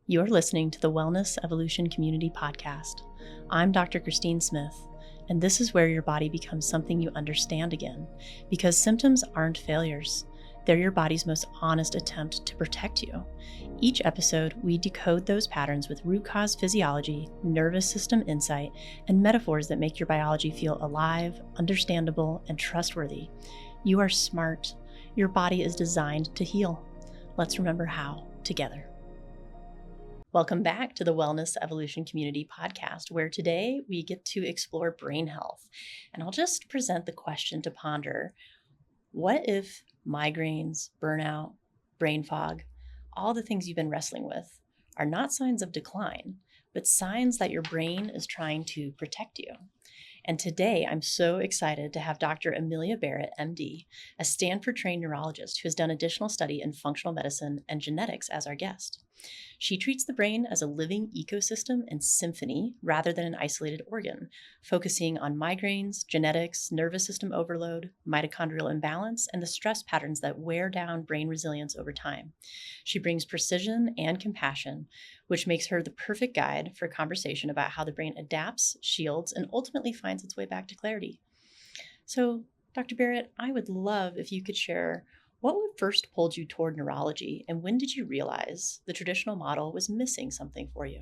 You're listening to the Wellness Evolution Community Podcast. I'm Dr. Christine Smith, and this is where your body becomes something you understand again, because symptoms aren't failures. They're your body's most honest attempt to protect you. Each episode, we decode those patterns with root cause physiology, nervous system insight, and metaphors that make your biology feel alive, understandable, and trustworthy. You are smart. Your body is designed to heal. Let's remember how together. Welcome back to the Wellness Evolution Community Podcast, where today we get to explore brain health. And I'll just present the question to ponder. What if migraines, burnout, brain fog, all the things you've been wrestling with are not signs of decline, but signs that your brain is trying to protect you? And today, I'm so excited to have Dr. Amelia Barrett, MD, a Stanford-trained neurologist who has done additional study in functional medicine and genetics as our guest. She treats the brain as a living ecosystem and symphony rather than an isolated organ, focusing on migraines, genetics, nervous system overload, mitochondrial imbalance, and the stress patterns that wear down brain resilience over time. She brings precision and compassion, which makes her the perfect guide for a conversation about how the brain adapts, shields, and ultimately finds its way back to clarity. So, Dr. Barrett, I would love if you could share what first pulled you toward neurology, and when did you realize the traditional model was missing something for you?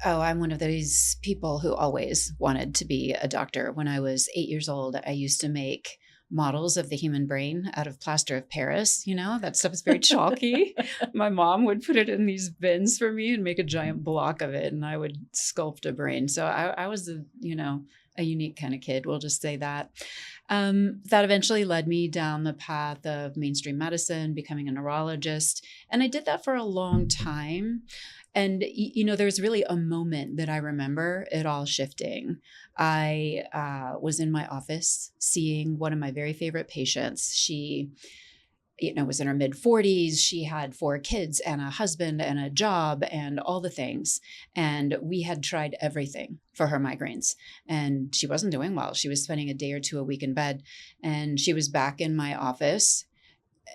Oh, I'm one of those people who always wanted to be a doctor. When I was 8 years old, I used to make models of the human brain out of plaster of Paris. You know, that stuff is very chalky. My mom would put it in these bins for me and make a giant block of it, and I would sculpt a brain. So I was a unique kind of kid. We'll just say that. That eventually led me down the path of mainstream medicine, becoming a neurologist. And I did that for a long time. And, there's really a moment that I remember it all shifting. I was in my office seeing one of my very favorite patients. She was in her mid 40s. She had 4 kids and a husband and a job and all the things. And we had tried everything for her migraines, and she wasn't doing well. She was spending a day or two a week in bed, and she was back in my office,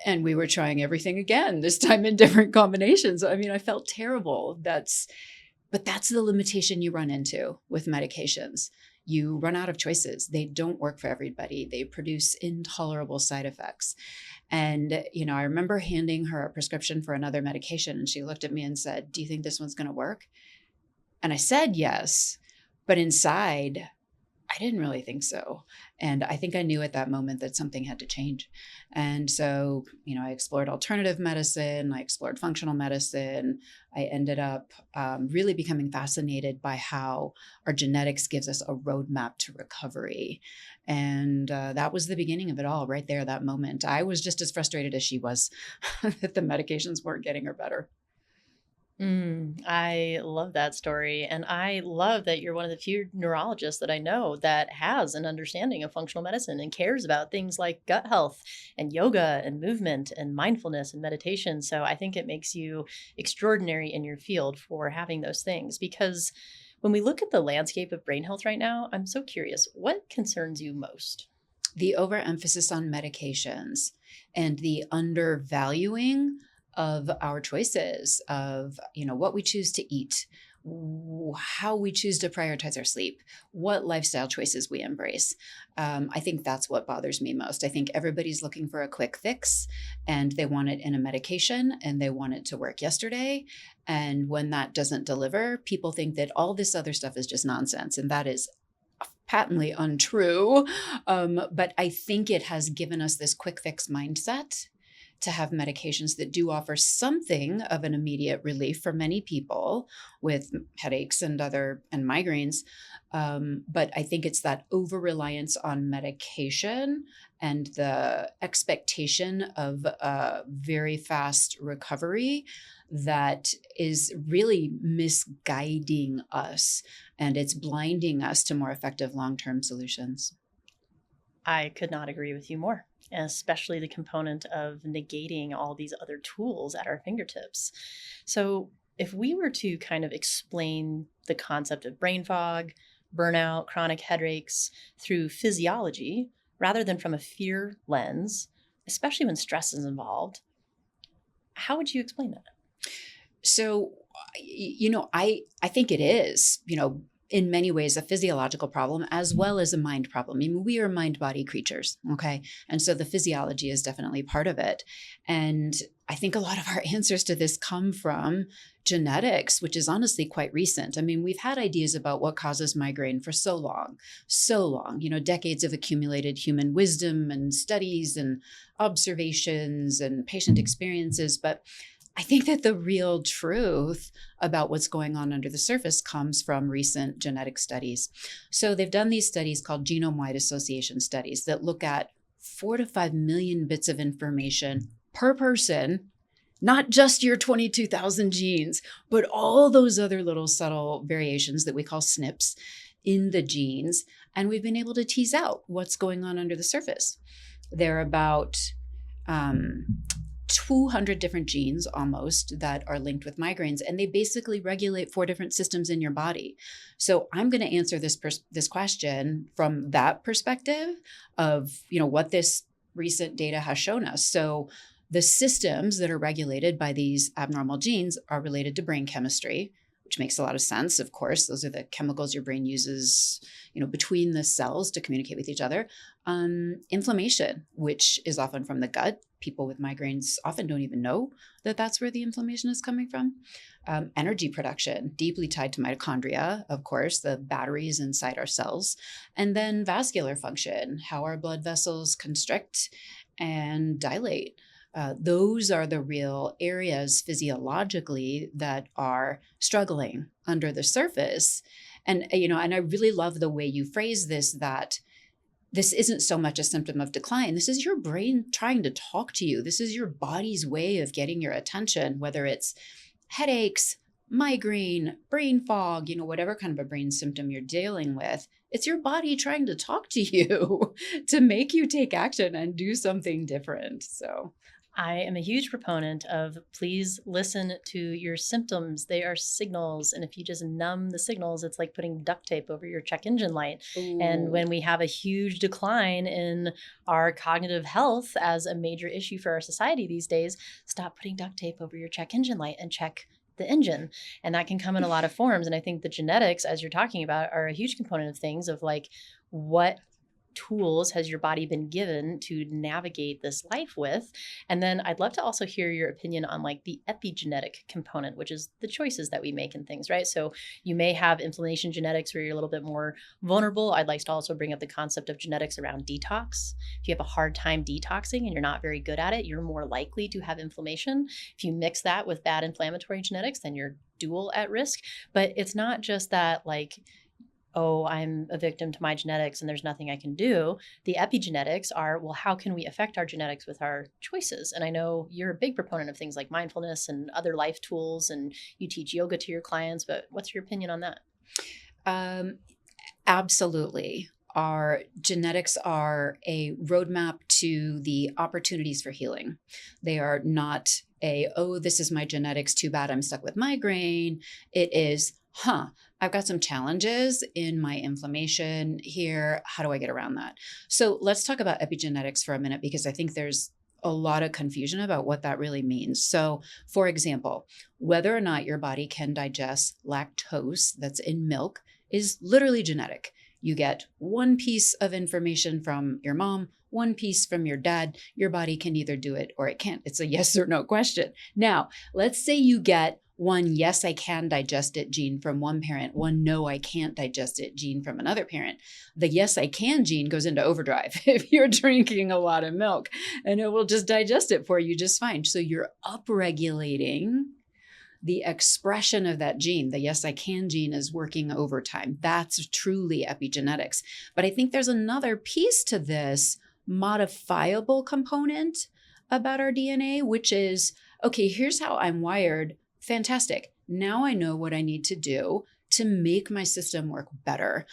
and we were trying everything again, this time in different combinations. I mean, I felt terrible. But that's the limitation you run into with medications. You run out of choices. They don't work for everybody. They produce intolerable side effects. And, I remember handing her a prescription for another medication, and she looked at me and said, "Do you think this one's going to work?" And I said, yes, but inside, I didn't really think so. And I think I knew at that moment that something had to change. And so, I explored alternative medicine, I explored functional medicine. I ended up really becoming fascinated by how our genetics gives us a roadmap to recovery. And that was the beginning of it all right there, that moment. I was just as frustrated as she was that the medications weren't getting her better. I love that story. And I love that you're one of the few neurologists that I know that has an understanding of functional medicine and cares about things like gut health and yoga and movement and mindfulness and meditation. So I think it makes you extraordinary in your field for having those things, because when we look at the landscape of brain health right now, I'm so curious, what concerns you most? The overemphasis on medications and the undervaluing of our choices, of what we choose to eat, how we choose to prioritize our sleep, what lifestyle choices we embrace. I think that's what bothers me most. I think everybody's looking for a quick fix, and they want it in a medication, and they want it to work yesterday. And when that doesn't deliver, people think that all this other stuff is just nonsense, and that is patently untrue. But I think it has given us this quick fix mindset to have medications that do offer something of an immediate relief for many people with headaches and migraines. But I think it's that over-reliance on medication and the expectation of a very fast recovery that is really misguiding us, and it's blinding us to more effective long-term solutions. I could not agree with you more, and especially the component of negating all these other tools at our fingertips. So if we were to kind of explain the concept of brain fog, burnout, chronic headaches through physiology, rather than from a fear lens, especially when stress is involved, how would you explain that? So I think it is, in many ways a physiological problem as well as a mind problem. I mean, we are mind-body creatures, okay? And so the physiology is definitely part of it. And I think a lot of our answers to this come from genetics, which is honestly quite recent. I mean, we've had ideas about what causes migraine for so long, decades of accumulated human wisdom and studies and observations and patient experiences. But I think that the real truth about what's going on under the surface comes from recent genetic studies. So they've done these studies called genome-wide association studies that look at 4 to 5 million bits of information per person, not just your 22,000 genes, but all those other little subtle variations that we call SNPs in the genes. And we've been able to tease out what's going on under the surface. There are about 200 different genes almost that are linked with migraines, and they basically regulate 4 different systems in your body. So I'm going to answer this question from that perspective of, what this recent data has shown us. So the systems that are regulated by these abnormal genes are related to brain chemistry, which makes a lot of sense. Of course, those are the chemicals your brain uses, between the cells to communicate with each other. Inflammation, which is often from the gut. People with migraines often don't even know that that's where the inflammation is coming from. Energy production, deeply tied to mitochondria, of course, the batteries inside our cells. And then vascular function, how our blood vessels constrict and dilate. Those are the real areas physiologically that are struggling under the surface. And, and I really love the way you phrase this, that this isn't so much a symptom of decline. This is your brain trying to talk to you. This is your body's way of getting your attention, whether it's headaches, migraine, brain fog, whatever kind of a brain symptom you're dealing with. It's your body trying to talk to you to make you take action and do something different. So I am a huge proponent of please listen to your symptoms. They are signals. And if you just numb the signals, it's like putting duct tape over your check engine light. Ooh. And when we have a huge decline in our cognitive health as a major issue for our society these days, stop putting duct tape over your check engine light and check the engine. And that can come in a lot of forms. And I think the genetics, as you're talking about, are a huge component of things of like, what tools has your body been given to navigate this life with? And then I'd love to also hear your opinion on like the epigenetic component, which is the choices that we make in things, right? So you may have inflammation genetics where you're a little bit more vulnerable. I'd like to also bring up the concept of genetics around detox. If you have a hard time detoxing and you're not very good at it, you're more likely to have inflammation. If you mix that with bad inflammatory genetics, then you're dual at risk. But it's not just that like, oh, I'm a victim to my genetics and there's nothing I can do. The epigenetics are, well, how can we affect our genetics with our choices? And I know you're a big proponent of things like mindfulness and other life tools, and you teach yoga to your clients, but what's your opinion on that? Absolutely. Our genetics are a roadmap to the opportunities for healing. They are not this is my genetics, too bad I'm stuck with migraine. It is, I've got some challenges in my inflammation here. How do I get around that? So let's talk about epigenetics for a minute, because I think there's a lot of confusion about what that really means. So for example, whether or not your body can digest lactose that's in milk is literally genetic. You get one piece of information from your mom, one piece from your dad. Your body can either do it or it can't. It's a yes or no question. Now, let's say you get one yes, I can digest it gene from one parent, one no, I can't digest it gene from another parent. The yes, I can gene goes into overdrive if you're drinking a lot of milk, and it will just digest it for you just fine. So you're upregulating the expression of that gene. The yes, I can gene is working overtime. That's truly epigenetics. But I think there's another piece to this modifiable component about our DNA, which is, okay, here's how I'm wired. Fantastic. Now I know what I need to do to make my system work better.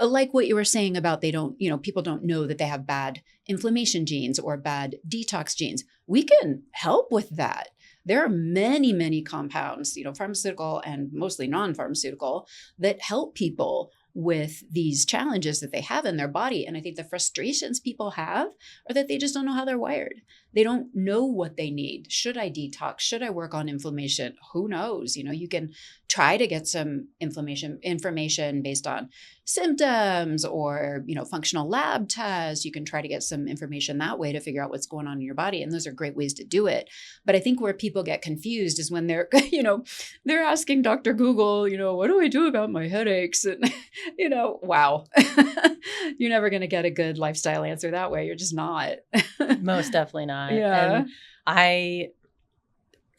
Like what you were saying about people don't know that they have bad inflammation genes or bad detox genes. We can help with that. There are many, many compounds, pharmaceutical and mostly non-pharmaceutical, that help people with these challenges that they have in their body. And I think the frustrations people have are that they just don't know how they're wired. They don't know what they need. Should I detox? Should I work on inflammation? Who knows? You can try to get some information based on symptoms or, functional lab tests. You can try to get some information that way to figure out what's going on in your body. And those are great ways to do it. But I think where people get confused is when they're, they're asking Dr. Google, what do I do about my headaches? And, wow, you're never going to get a good lifestyle answer that way. You're just not. Most definitely not. Yeah. And I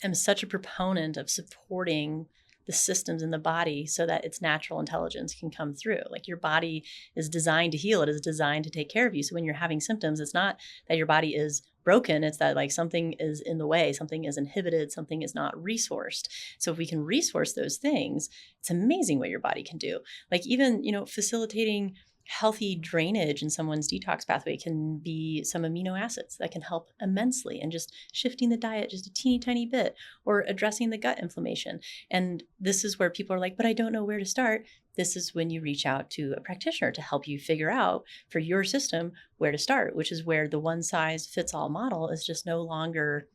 am such a proponent of supporting the systems in the body so that its natural intelligence can come through. Like your body is designed to heal. It is designed to take care of you. So when you're having symptoms, it's not that your body is broken. It's that like something is in the way, something is inhibited, something is not resourced. So if we can resource those things, it's amazing what your body can do. Like even, facilitating healthy drainage in someone's detox pathway can be some amino acids that can help immensely, and just shifting the diet just a teeny tiny bit, or addressing the gut inflammation. And this is where people are like, but I don't know where to start. This is when you reach out to a practitioner to help you figure out for your system where to start, which is where the one size fits all model is just no longer,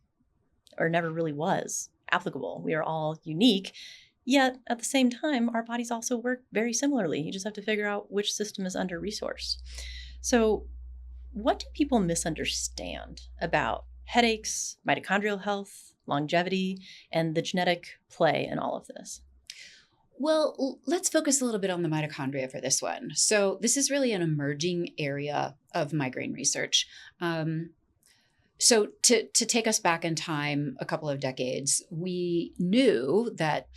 or never really was, applicable. We are all unique. Yet at the same time, our bodies also work very similarly. You just have to figure out which system is under-resourced. So what do people misunderstand about headaches, mitochondrial health, longevity, and the genetic play in all of this? Well, let's focus a little bit on the mitochondria for this one. So this is really an emerging area of migraine research. So to take us back in time a couple of decades, we knew that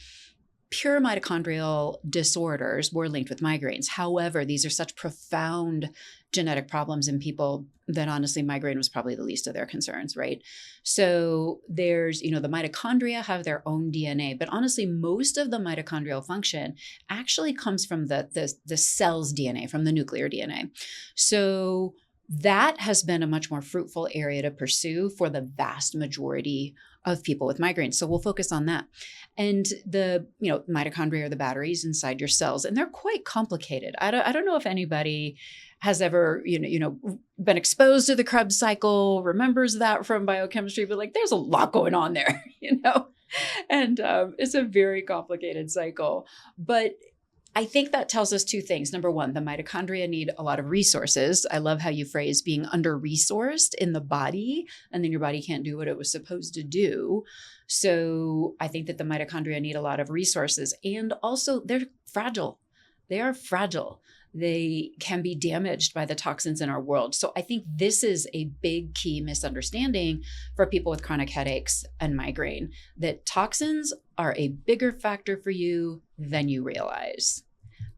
pure mitochondrial disorders were linked with migraines. However, these are such profound genetic problems in people that honestly, migraine was probably the least of their concerns, right? So there's, the mitochondria have their own DNA, but honestly, most of the mitochondrial function actually comes from the cell's DNA, from the nuclear DNA. So that has been a much more fruitful area to pursue for the vast majority of people with migraines. So we'll focus on that. And the, mitochondria are the batteries inside your cells, and they're quite complicated. I don't know if anybody has ever, been exposed to the Krebs cycle, remembers that from biochemistry, but like there's a lot going on there, and it's a very complicated cycle. But I think that tells us two things. Number one, the mitochondria need a lot of resources. I love how you phrase being under-resourced in the body, and then your body can't do what it was supposed to do. So I think that the mitochondria need a lot of resources, and also they're fragile. They are fragile. They can be damaged by the toxins in our world. So I think this is a big key misunderstanding for people with chronic headaches and migraine, that toxins are a bigger factor for you than you realize.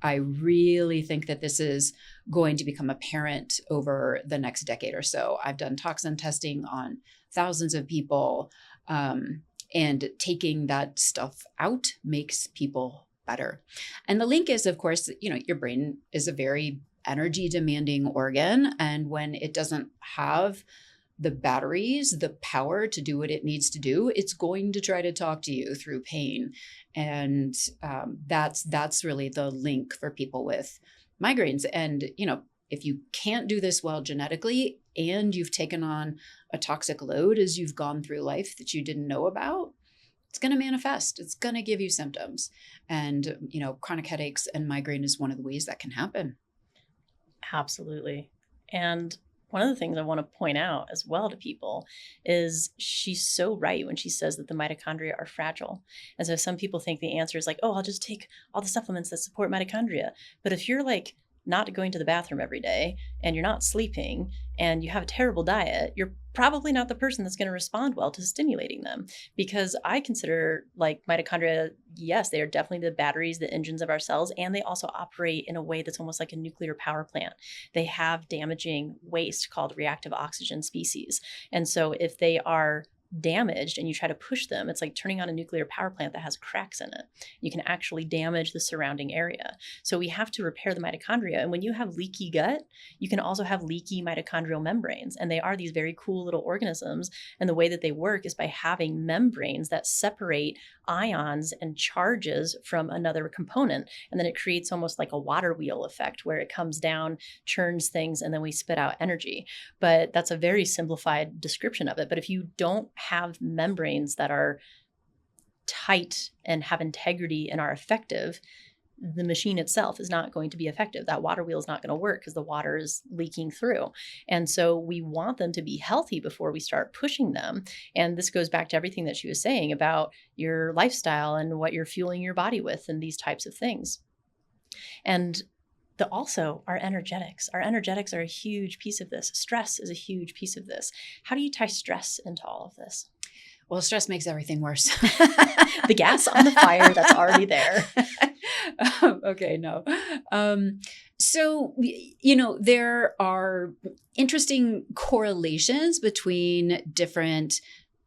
I really think that this is going to become apparent over the next decade or so. I've done toxin testing on thousands of people, and taking that stuff out makes people better. And the link is, of course, your brain is a very energy demanding organ. And when it doesn't have the batteries, the power to do what it needs to do, it's going to try to talk to you through pain. And that's really the link for people with migraines. And, if you can't do this well genetically, and you've taken on a toxic load as you've gone through life that you didn't know about, it's going to manifest. It's going to give you symptoms. And, chronic headaches and migraine is one of the ways that can happen. Absolutely. And one of the things I want to point out as well to people is she's so right when she says that the mitochondria are fragile. And so some people think the answer is like, oh, I'll just take all the supplements that support mitochondria. But if you're like not going to the bathroom every day, and you're not sleeping, and you have a terrible diet, you're probably not the person that's going to respond well to stimulating them. Because I consider like mitochondria, yes, they are definitely the batteries, the engines of our cells, and they also operate in a way that's almost like a nuclear power plant. They have damaging waste called reactive oxygen species. And so if they are damaged and you try to push them, it's like turning on a nuclear power plant that has cracks in it. You can actually damage the surrounding area. So we have to repair the mitochondria. And when you have leaky gut, you can also have leaky mitochondrial membranes. And they are these very cool little organisms. And the way that they work is by having membranes that separate ions and charges from another component. And then it creates almost like a water wheel effect where it comes down, churns things, and then we spit out energy. But that's a very simplified description of it. But if you don't have membranes that are tight and have integrity and are effective, the machine itself is not going to be effective. That water wheel is not going to work because the water is leaking through. And so we want them to be healthy before we start pushing them. And this goes back to everything that she was saying about your lifestyle and what you're fueling your body with and these types of things. And also our energetics. Our energetics are a huge piece of this. Stress is a huge piece of this. How do you tie stress into all of this? Well, stress makes everything worse. The gas on the fire that's already there. Okay, no. So, there are interesting correlations between different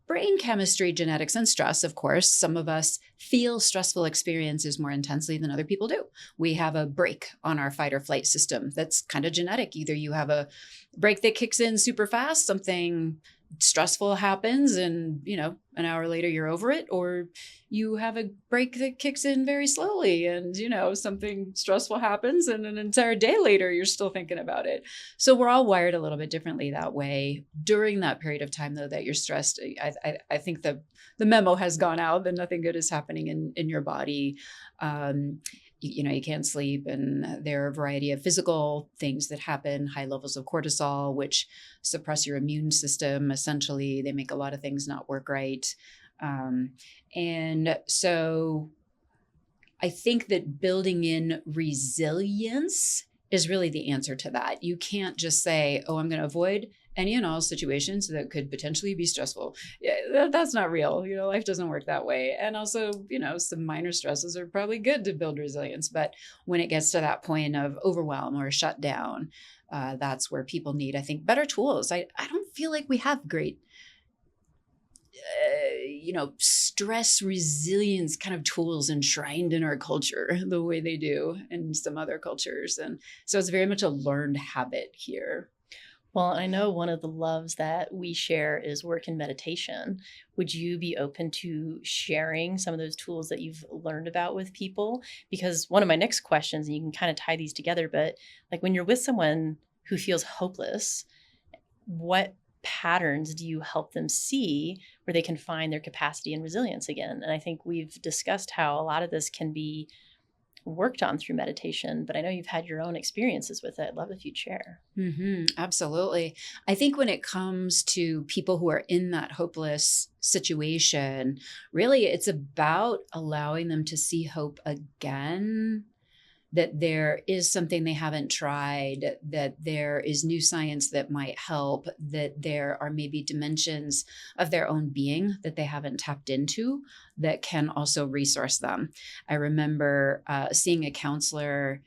brain chemistry, genetics, and stress. Of course, some of us feel stressful experiences more intensely than other people do. We have a brake on our fight or flight system that's kind of genetic. Either you have a brake that kicks in super fast, something stressful happens and, an hour later you're over it, or you have a brake that kicks in very slowly and, something stressful happens and an entire day later you're still thinking about it. So we're all wired a little bit differently that way. During that period of time, though, that you're stressed, I think the memo has gone out that nothing good is happening in your body. You can't sleep, and there are a variety of physical things that happen, high levels of cortisol, which suppress your immune system. Essentially, they make a lot of things not work right. And so I think that building in resilience is really the answer to that. You can't just say, oh, I'm going to avoid any and all situations that could potentially be stressful. Yeah, that's not real. Life doesn't work that way. And also, some minor stresses are probably good to build resilience. But when it gets to that point of overwhelm or shutdown, that's where people need, I think, better tools. I don't feel like we have great, stress resilience kind of tools enshrined in our culture the way they do in some other cultures. And so it's very much a learned habit here. Well, I know one of the loves that we share is work and meditation. Would you be open to sharing some of those tools that you've learned about with people? Because one of my next questions, and you can kind of tie these together, but like when you're with someone who feels hopeless, what patterns do you help them see where they can find their capacity and resilience again? And I think we've discussed how a lot of this can be worked on through meditation, but I know you've had your own experiences with it. I'd love if you'd share. Mm-hmm, absolutely. I think when it comes to people who are in that hopeless situation, really it's about allowing them to see hope again, that there is something they haven't tried, that there is new science that might help, that there are maybe dimensions of their own being that they haven't tapped into that can also resource them. I remember seeing a counselor,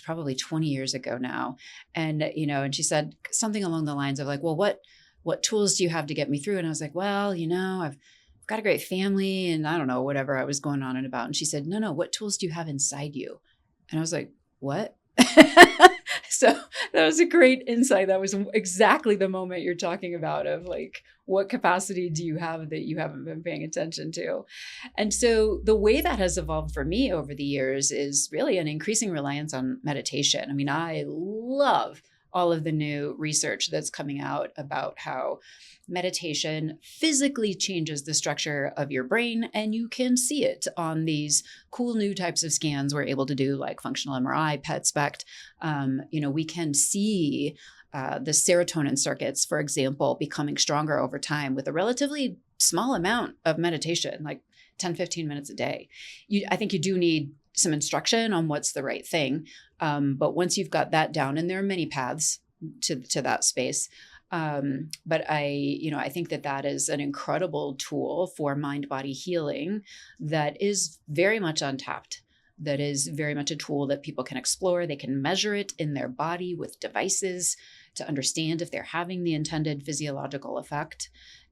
probably 20 years ago now. And, and she said something along the lines of like, well, what tools do you have to get me through? And I was like, well, I've got a great family and I don't know, whatever I was going on and about. And she said, no, what tools do you have inside you? And I was like, what? So that was a great insight. That was exactly the moment you're talking about of like, what capacity do you have that you haven't been paying attention to? And so the way that has evolved for me over the years is really an increasing reliance on meditation. I mean, I love all of the new research that's coming out about how meditation physically changes the structure of your brain, and you can see it on these cool new types of scans we're able to do, like functional MRI, PET SPECT. We can see the serotonin circuits, for example, becoming stronger over time with a relatively small amount of meditation, like 10, 15 minutes a day. I think you do need some instruction on what's the right thing. But once you've got that down, and there are many paths to that space, but I think that is an incredible tool for mind-body healing that is very much untapped. That is very much a tool that people can explore. They can measure it in their body with devices to understand if they're having the intended physiological effect.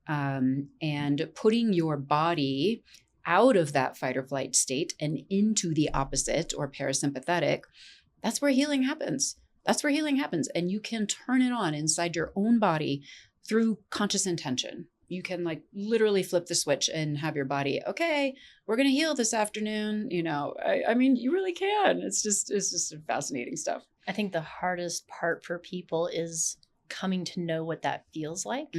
and putting your body out of that fight or flight state and into the opposite or parasympathetic, that's where healing happens. That's where healing happens. And you can turn it on inside your own body through conscious intention. You can like literally flip the switch and have your body, okay, we're going to heal this afternoon. I mean, you really can. It's just fascinating stuff. I think the hardest part for people is coming to know what that feels like,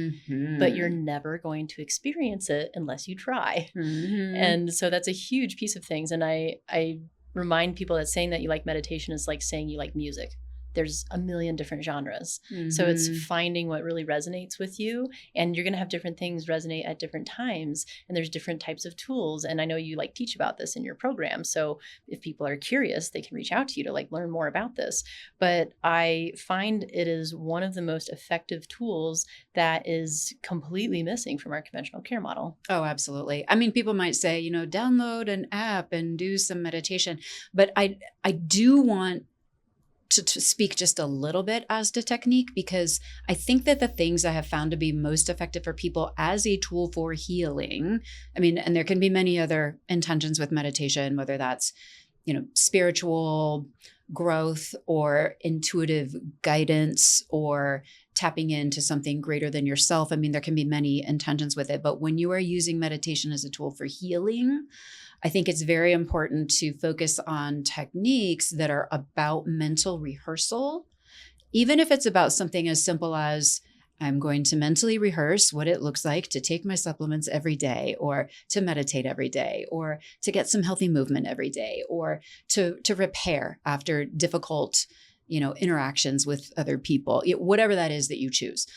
but you're never going to experience it unless you try. And so that's a huge piece of things. And I remind people that saying that you like meditation is like saying you like music. There's a million different genres. So it's finding what really resonates with you, and you're going to have different things resonate at different times. And there's different types of tools. And I know you like teach about this in your program. So if people are curious, they can reach out to you to like learn more about this. But I find it is one of the most effective tools that is completely missing from our conventional care model. Oh, absolutely. I mean, people might say, download an app and do some meditation, but I do want to speak just a little bit as to technique, because I think that the things I have found to be most effective for people as a tool for healing, I mean, and there can be many other intentions with meditation, whether that's, spiritual growth or intuitive guidance or tapping into something greater than yourself. I mean, there can be many intentions with it, but when you are using meditation as a tool for healing, I think it's very important to focus on techniques that are about mental rehearsal, even if it's about something as simple as I'm going to mentally rehearse what it looks like to take my supplements every day, or to meditate every day, or to get some healthy movement every day, or to repair after difficult interactions with other people, whatever that is that you choose.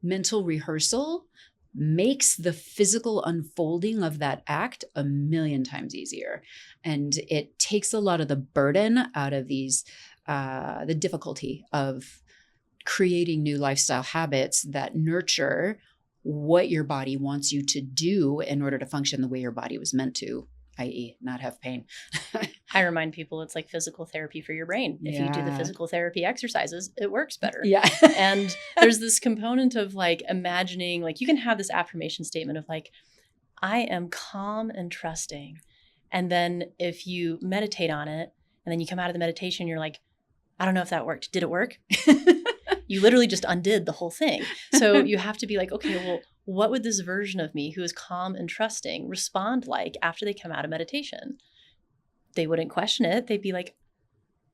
Mental rehearsal makes the physical unfolding of that act a million times easier. And it takes a lot of the burden out of the difficulty of creating new lifestyle habits that nurture what your body wants you to do in order to function the way your body was meant to, i.e. not have pain. I remind people it's like physical therapy for your brain. If you do the physical therapy exercises, it works better. Yeah. And there's this component of like imagining, like you can have this affirmation statement of like, I am calm and trusting. And then if you meditate on it and then you come out of the meditation, you're like, I don't know if that worked. Did it work? You literally just undid the whole thing. So you have to be like, okay, well, what would this version of me who is calm and trusting respond like after they come out of meditation? They wouldn't question it. They'd be like,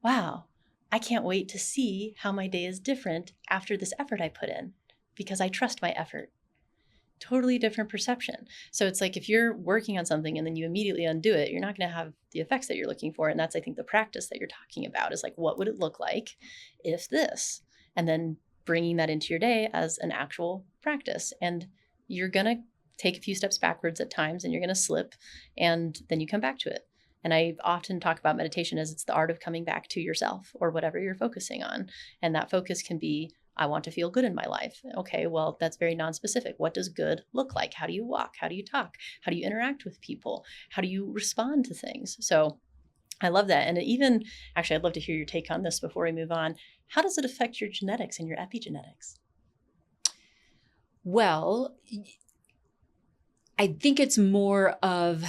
wow, I can't wait to see how my day is different after this effort I put in because I trust my effort. Totally different perception. So it's like if you're working on something and then you immediately undo it, you're not going to have the effects that you're looking for. And that's, I think, the practice that you're talking about is like, what would it look like if this? And then bringing that into your day as an actual practice. And you're going to take a few steps backwards at times and you're going to slip and then you come back to it. And I often talk about meditation as it's the art of coming back to yourself or whatever you're focusing on. And that focus can be, I want to feel good in my life. Okay, well, that's very nonspecific. What does good look like? How do you walk? How do you talk? How do you interact with people? How do you respond to things? So I love that. And even, actually, I'd love to hear your take on this before we move on. How does it affect your genetics and your epigenetics? Well, I think it's more of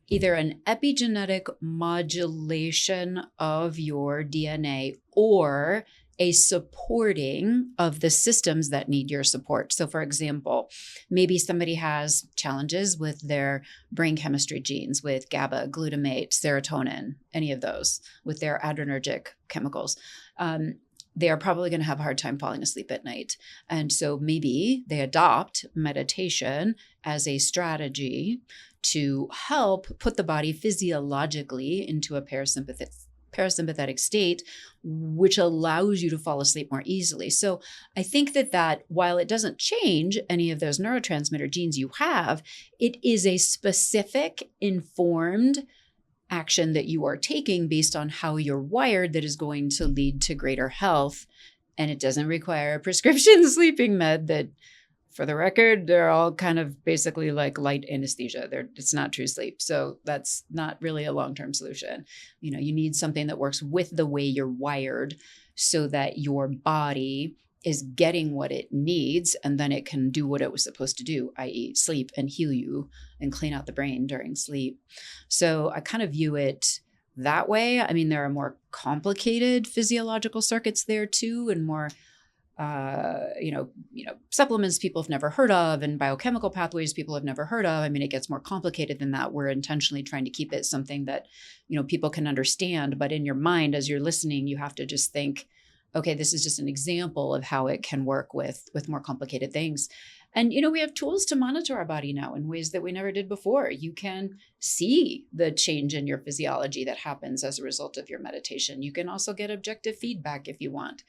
either an epigenetic modulation of your DNA or a supporting of the systems that need your support. So for example, maybe somebody has challenges with their brain chemistry genes, with GABA, glutamate, serotonin, any of those, with their adrenergic chemicals. They are probably going to have a hard time falling asleep at night. And so maybe they adopt meditation as a strategy to help put the body physiologically into a parasympathetic state, which allows you to fall asleep more easily. So I think that while it doesn't change any of those neurotransmitter genes you have, it is a specific informed action that you are taking based on how you're wired that is going to lead to greater health. And it doesn't require a prescription sleeping med that, for the record, they're all kind of basically like light anesthesia. It's not true sleep. So that's not really a long-term solution. You need something that works with the way you're wired so that your body is getting what it needs, and then it can do what it was supposed to do, i.e. sleep and heal you and clean out the brain during sleep. So I kind of view it that way. I mean, there are more complicated physiological circuits there too, and more supplements people have never heard of and biochemical pathways people have never heard of. I mean, it gets more complicated than that. We're intentionally trying to keep it something that, people can understand. But in your mind, as you're listening, you have to just think, okay, this is just an example of how it can work with more complicated things. And, we have tools to monitor our body now in ways that we never did before. You can see the change in your physiology that happens as a result of your meditation. You can also get objective feedback if you want.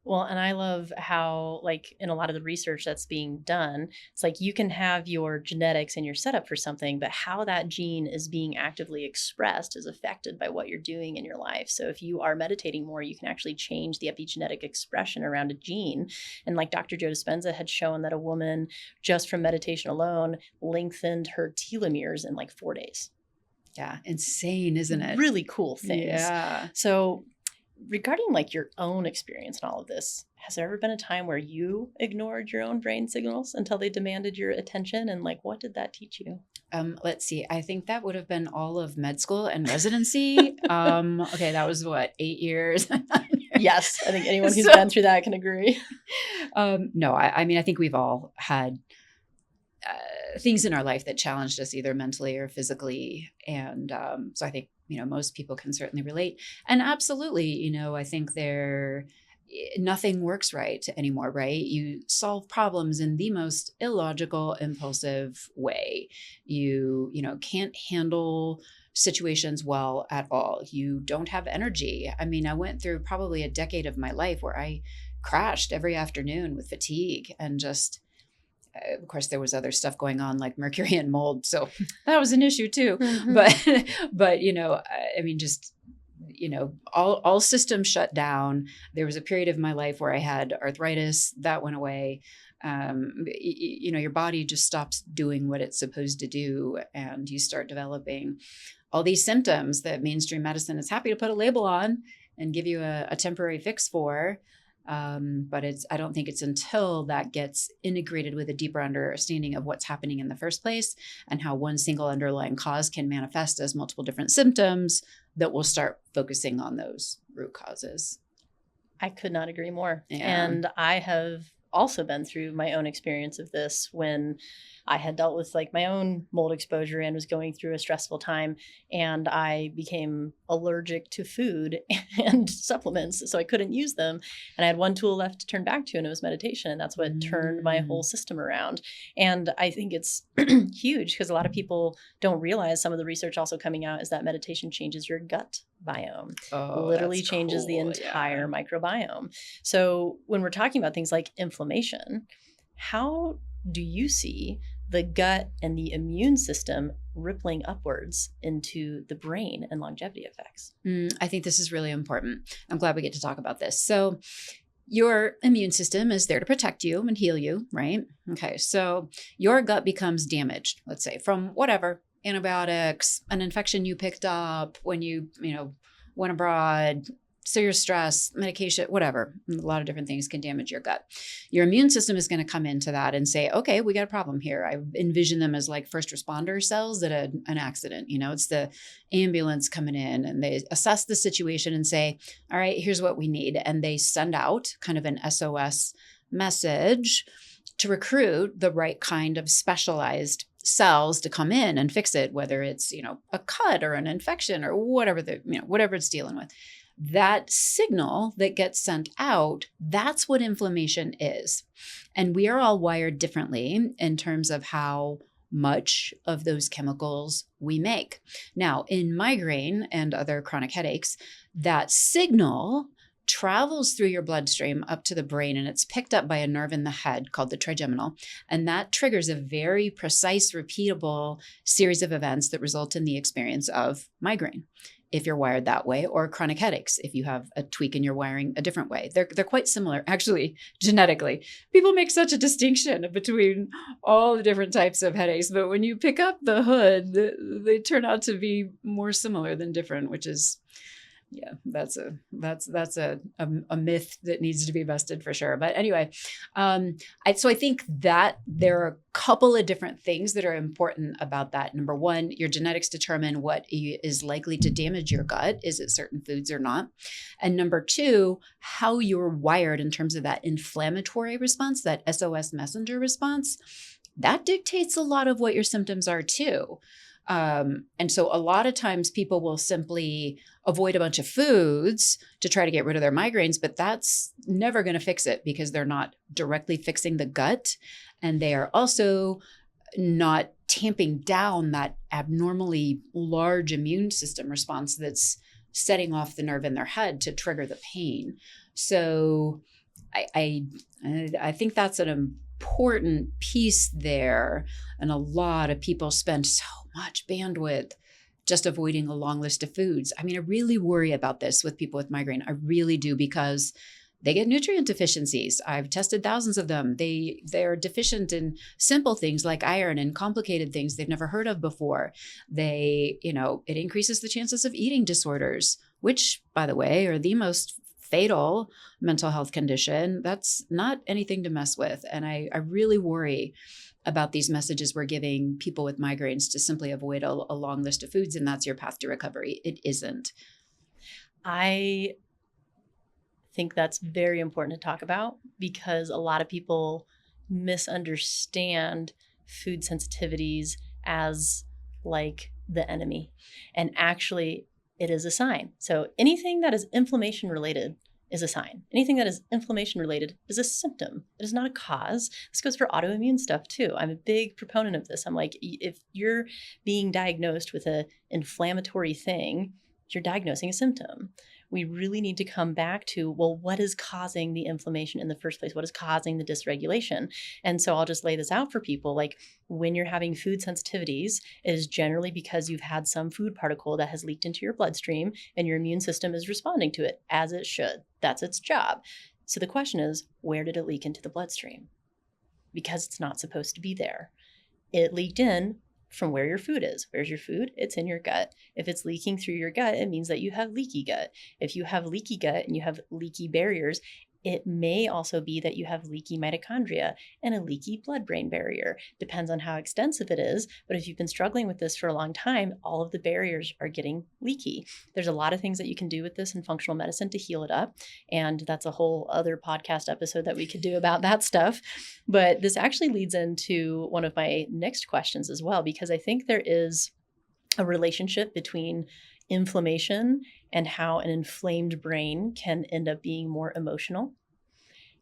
Well, and I love how, like, in a lot of the research that's being done, it's like you can have your genetics and your setup for something, but how that gene is being actively expressed is affected by what you're doing in your life. So if you are meditating more, you can actually change the epigenetic expression around a gene. And like Dr. Joe Dispenza had shown that a woman just from meditation alone lengthened her telomeres in like 4 days. Yeah. Insane, isn't it? Really cool things. Yeah. So regarding like your own experience in all of this, has there ever been a time where you ignored your own brain signals until they demanded your attention? And like, what did that teach you? Let's see. I think that would have been all of med school and residency. Okay, that was what, 8 years? Yes, I think anyone who's been through that can agree. No, I mean, I think we've all had things in our life that challenged us either mentally or physically. And so I think, most people can certainly relate. And absolutely, I think nothing works right anymore, right? You solve problems in the most illogical, impulsive way. You can't handle situations well at all. You don't have energy. I mean, I went through probably a decade of my life where I crashed every afternoon with fatigue and just, of course, there was other stuff going on like mercury and mold. So that was an issue too. Mm-hmm. But, I mean, just, all systems shut down. There was a period of my life where I had arthritis that went away. Your body just stops doing what it's supposed to do. And you start developing all these symptoms that mainstream medicine is happy to put a label on and give you a temporary fix for. But I don't think it's until that gets integrated with a deeper understanding of what's happening in the first place and how one single underlying cause can manifest as multiple different symptoms that we'll start focusing on those root causes. I could not agree more. Yeah. And I have also been through my own experience of this when I had dealt with like my own mold exposure and was going through a stressful time, and I became allergic to food and supplements, so I couldn't use them. And I had one tool left to turn back to, and it was meditation. And that's what turned my whole system around. And I think it's huge because a lot of people don't realize some of the research also coming out is that meditation changes your gut biome. Literally changes the entire microbiome. So when we're talking about things like inflammation, how do you see the gut and the immune system rippling upwards into the brain and longevity effects? I think this is really important. I'm glad we get to talk about this. So your immune system is there to protect you and heal you, right? Okay, so your gut becomes damaged, let's say, from whatever, antibiotics, an infection you picked up when you went abroad, serious stress, medication, whatever. A lot of different things can damage your gut. Your immune system is going to come into that and say, okay, we got a problem here. I envision them as like first responder cells at an accident. It's the ambulance coming in, and they assess the situation and say, all right, here's what we need. And they send out kind of an SOS message to recruit the right kind of specialized cells to come in and fix it, whether it's, a cut or an infection or whatever whatever it's dealing with. That signal that gets sent out, that's what inflammation is. And we are all wired differently in terms of how much of those chemicals we make. Now, in migraine and other chronic headaches, that signal travels through your bloodstream up to the brain, and it's picked up by a nerve in the head called the trigeminal. And that triggers a very precise, repeatable series of events that result in the experience of migraine, if you're wired that way, or chronic headaches, if you have a tweak in your wiring a different way. They're quite similar, actually, genetically. People make such a distinction between all the different types of headaches, but when you pick up the hood, they turn out to be more similar than different, which is Yeah, that's a myth that needs to be busted for sure. But anyway, so I think that there are a couple of different things that are important about that. Number one, your genetics determine what is likely to damage your gut. Is it certain foods or not? And number two, how you're wired in terms of that inflammatory response, that SOS messenger response, that dictates a lot of what your symptoms are too. And so a lot of times people will simply avoid a bunch of foods to try to get rid of their migraines, but that's never going to fix it because they're not directly fixing the gut. And they are also not tamping down that abnormally large immune system response that's setting off the nerve in their head to trigger the pain. So I think that's an important piece there. And a lot of people spend so much bandwidth just avoiding a long list of foods. I mean, I really worry about this with people with migraine. I really do, because they get nutrient deficiencies. I've tested thousands of them. They're deficient in simple things like iron and complicated things they've never heard of before. It increases the chances of eating disorders, which, by the way, are the most fatal mental health condition. That's not anything to mess with. And I really worry about these messages we're giving people with migraines to simply avoid a long list of foods, and that's your path to recovery. It isn't. I think that's very important to talk about, because a lot of people misunderstand food sensitivities as like the enemy. And actually, it is a sign. So anything that is inflammation related is a sign. Anything that is inflammation related is a symptom. It is not a cause. This goes for autoimmune stuff too. I'm a big proponent of this. I'm like, if you're being diagnosed with an inflammatory thing, you're diagnosing a symptom. We really need to come back to, well, what is causing the inflammation in the first place? What is causing the dysregulation? And so I'll just lay this out for people. Like, when you're having food sensitivities, it is generally because you've had some food particle that has leaked into your bloodstream and your immune system is responding to it as it should. That's its job. So the question is, where did it leak into the bloodstream? Because it's not supposed to be there. It leaked in from where your food is. Where's your food? It's in your gut. If it's leaking through your gut, it means that you have leaky gut. If you have leaky gut and you have leaky barriers, it may also be that you have leaky mitochondria and a leaky blood-brain barrier. Depends on how extensive it is. But if you've been struggling with this for a long time, all of the barriers are getting leaky. There's a lot of things that you can do with this in functional medicine to heal it up. And that's a whole other podcast episode that we could do about that stuff. But this actually leads into one of my next questions as well, because I think there is a relationship between inflammation and how an inflamed brain can end up being more emotional,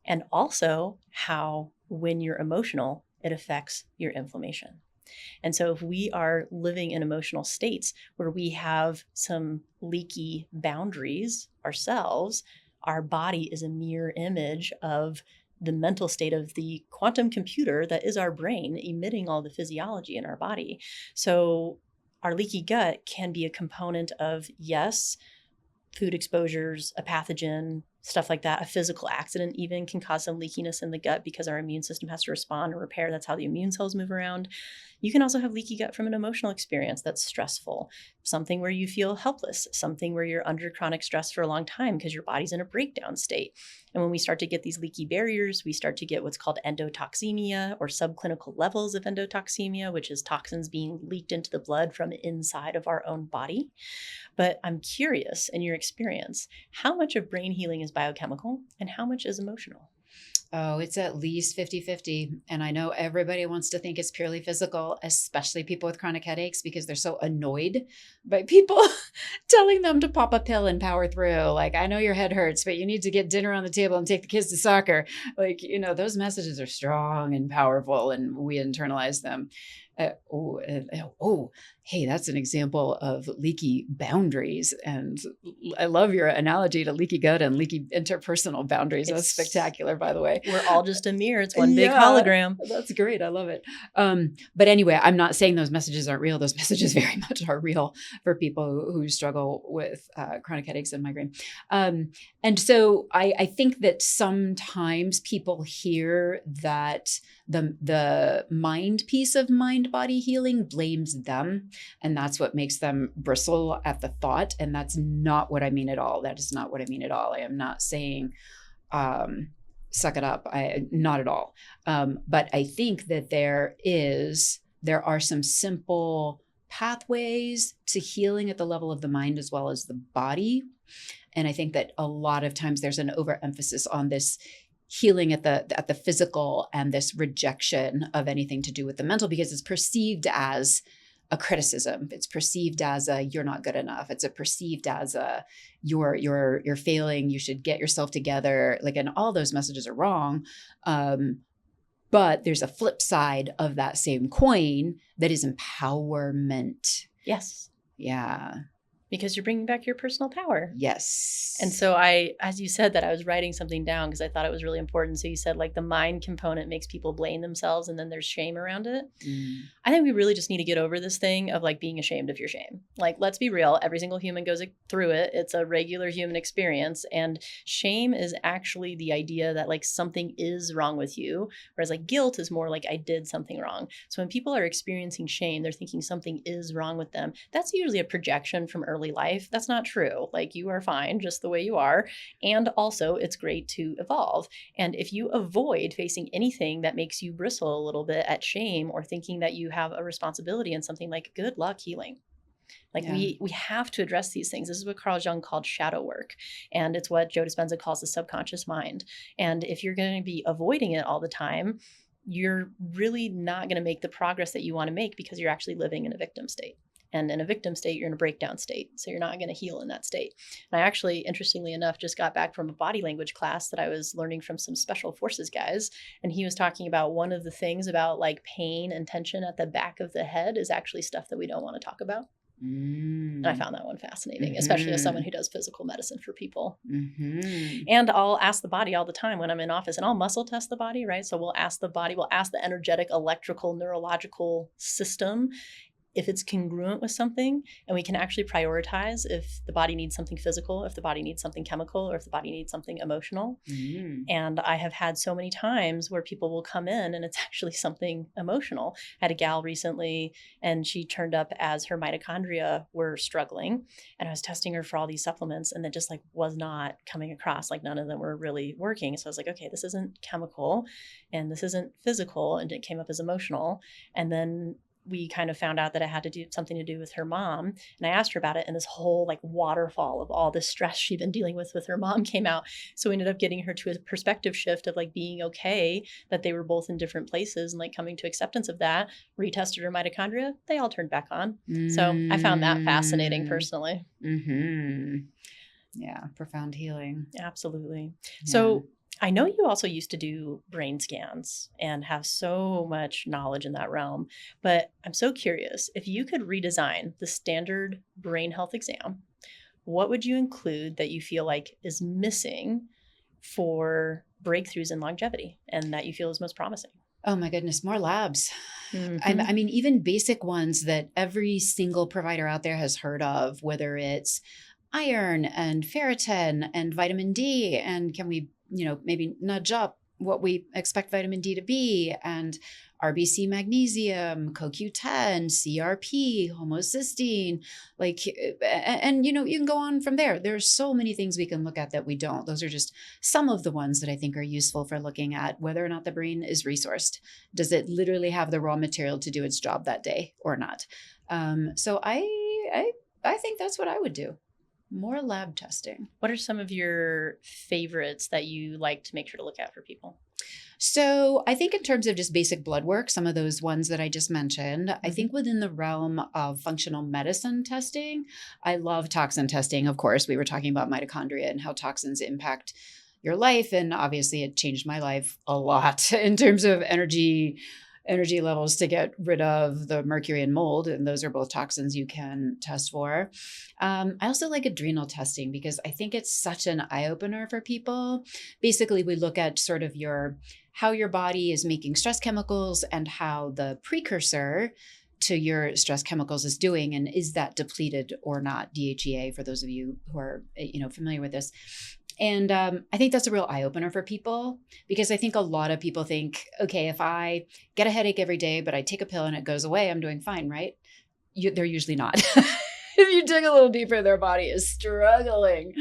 and also how, when you're emotional, it affects your inflammation. And so if we are living in emotional states where we have some leaky boundaries ourselves, our body is a mirror image of the mental state of the quantum computer that is our brain, emitting all the physiology in our body. So our leaky gut can be a component of, yes, food exposures, a pathogen, stuff like that. A physical accident even can cause some leakiness in the gut because our immune system has to respond or repair. That's how the immune cells move around. You can also have leaky gut from an emotional experience that's stressful, something where you feel helpless, something where you're under chronic stress for a long time because your body's in a breakdown state. And when we start to get these leaky barriers, we start to get what's called endotoxemia, or subclinical levels of endotoxemia, which is toxins being leaked into the blood from inside of our own body. But I'm curious, in your experience, how much of brain healing is biochemical and how much is emotional? Oh, it's at least 50-50. And I know everybody wants to think it's purely physical, especially people with chronic headaches, because they're so annoyed by people telling them to pop a pill and power through. Like, I know your head hurts, but you need to get dinner on the table and take the kids to soccer. Like, those messages are strong and powerful, and we internalize them. Hey, that's an example of leaky boundaries. And I love your analogy to leaky gut and leaky interpersonal boundaries. That's spectacular, by the way. We're all just a mirror. It's one big hologram. That's great. I love it. But anyway, I'm not saying those messages aren't real. Those messages very much are real for people who struggle with chronic headaches and migraine. And so I think that sometimes people hear that the mind piece of mind-body healing blames them. And that's what makes them bristle at the thought. And that's not what I mean at all. That is not what I mean at all. I am not saying, suck it up. Not at all. But I think that there are some simple pathways to healing at the level of the mind as well as the body. And I think that a lot of times there's an overemphasis on this healing at the physical and this rejection of anything to do with the mental, because it's perceived as a criticism. It's perceived as a you're not good enough. It's perceived as a you're failing. You should get yourself together. Like, and all those messages are wrong. But there's a flip side of that same coin that is empowerment. Yes. Yeah. Because you're bringing back your personal power. Yes. And so as you said that, I was writing something down because I thought it was really important. So you said like the mind component makes people blame themselves and then there's shame around it. I think we really just need to get over this thing of like being ashamed of your shame. Like, let's be real. Every single human goes through it. It's a regular human experience. And shame is actually the idea that like something is wrong with you. Whereas like guilt is more like I did something wrong. So when people are experiencing shame, they're thinking something is wrong with them. That's usually a projection from early life. That's not true. Like, you are fine just the way you are. And also it's great to evolve. And if you avoid facing anything that makes you bristle a little bit at shame or thinking that you have a responsibility in something, like, good luck healing. Like, we have to address these things. This is what Carl Jung called shadow work. And it's what Joe Dispenza calls the subconscious mind. And if you're going to be avoiding it all the time, you're really not going to make the progress that you want to make, because you're actually living in a victim state. And in a victim state, you're in a breakdown state. So you're not going to heal in that state. And I actually, interestingly enough, just got back from a body language class that I was learning from some special forces guys. And he was talking about one of the things about like pain and tension at the back of the head is actually stuff that we don't want to talk about. And I found that one fascinating, especially as someone who does physical medicine for people. And I'll ask the body all the time when I'm in office, and I'll muscle test the body, right? So we'll ask the body, we'll ask the energetic, electrical, neurological system if it's congruent with something, and we can actually prioritize if the body needs something physical, if the body needs something chemical, or if the body needs something emotional. And I have had so many times where people will come in and it's actually something emotional. I had a gal recently and she turned up as her mitochondria were struggling, and I was testing her for all these supplements and it just like was not coming across. Like, none of them were really working. So I was like, okay, this isn't chemical and this isn't physical, and it came up as emotional. And then we kind of found out that it had to do something to do with her mom. And I asked her about it, and this whole like waterfall of all the stress she'd been dealing with her mom came out. So we ended up getting her to a perspective shift of like being okay that they were both in different places and like coming to acceptance of that. Retested her mitochondria. They all turned back on. So I found that fascinating personally. Yeah. Profound healing. Absolutely. Yeah. So I know you also used to do brain scans and have so much knowledge in that realm, but I'm so curious, if you could redesign the standard brain health exam, what would you include that you feel like is missing for breakthroughs in longevity and that you feel is most promising? Oh my goodness, more labs. I mean, even basic ones that every single provider out there has heard of, whether it's iron and ferritin and vitamin D, and can we maybe nudge up what we expect vitamin D to be, and RBC magnesium, CoQ10, CRP, homocysteine, and you can go on from there. There's so many things we can look at that we don't. Those are just some of the ones that I think are useful for looking at whether or not the brain is resourced. Does it literally have the raw material to do its job that day or not? So I think that's what I would do. More lab testing. What are some of your favorites that you like to make sure to look at for people? So I think in terms of just basic blood work, some of those ones that I just mentioned, I think within the realm of functional medicine testing, I love toxin testing. Of course, we were talking about mitochondria and how toxins impact your life. And obviously it changed my life a lot in terms of energy levels to get rid of the mercury and mold. And those are both toxins you can test for. I also like adrenal testing because I think it's such an eye-opener for people. Basically, we look at sort of how your body is making stress chemicals and how the precursor to your stress chemicals is doing, and is that depleted or not, DHEA, for those of you who are familiar with this. And I think that's a real eye-opener for people, because I think a lot of people think, okay, if I get a headache every day, but I take a pill and it goes away, I'm doing fine, right? they're usually not. If you dig a little deeper, their body is struggling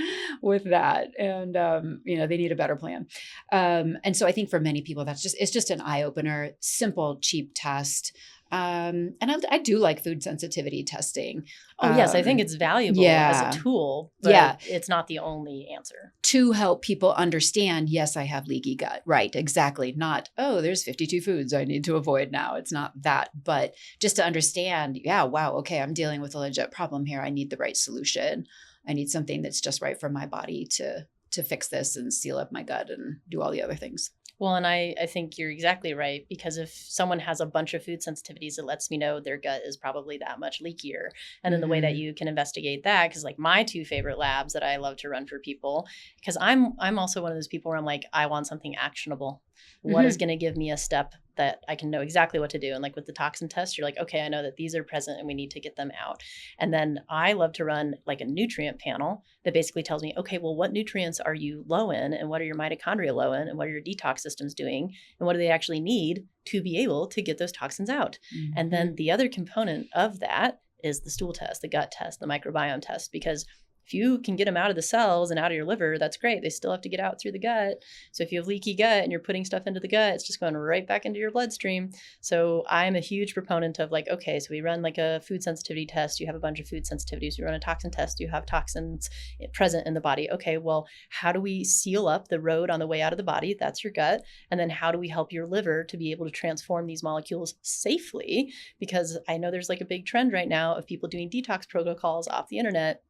with that. And, they need a better plan. And so I think for many people, it's just an eye opener, simple, cheap test. And I do like food sensitivity testing. Oh, yes. I think it's valuable as a tool, but it's not the only answer. To help people understand, yes, I have leaky gut. Right. Exactly. Not, oh, there's 52 foods I need to avoid now. It's not that, but just to understand, wow, okay, I'm dealing with a legit problem here. I need the right solution. I need something that's just right for my body to fix this and seal up my gut and do all the other things. Well, and I think you're exactly right, because if someone has a bunch of food sensitivities, it lets me know their gut is probably that much leakier. And then the way that you can investigate that, because like my two favorite labs that I love to run for people, because I'm also one of those people where I'm like, I want something actionable. What is going to give me a step that I can know exactly what to do? And like with the toxin test, you're like, okay, I know that these are present and we need to get them out. And then I love to run like a nutrient panel that basically tells me, okay, well, what nutrients are you low in, and what are your mitochondria low in, and what are your detox systems doing, and what do they actually need to be able to get those toxins out? And then the other component of that is the stool test, the gut test, the microbiome test, because if you can get them out of the cells and out of your liver, that's great. They still have to get out through the gut. So if you have leaky gut and you're putting stuff into the gut, it's just going right back into your bloodstream. So I'm a huge proponent of like, okay, so we run like a food sensitivity test. You have a bunch of food sensitivities. We run a toxin test. You have toxins present in the body. Okay, well, how do we seal up the road on the way out of the body? That's your gut. And then how do we help your liver to be able to transform these molecules safely? Because I know there's like a big trend right now of people doing detox protocols off the internet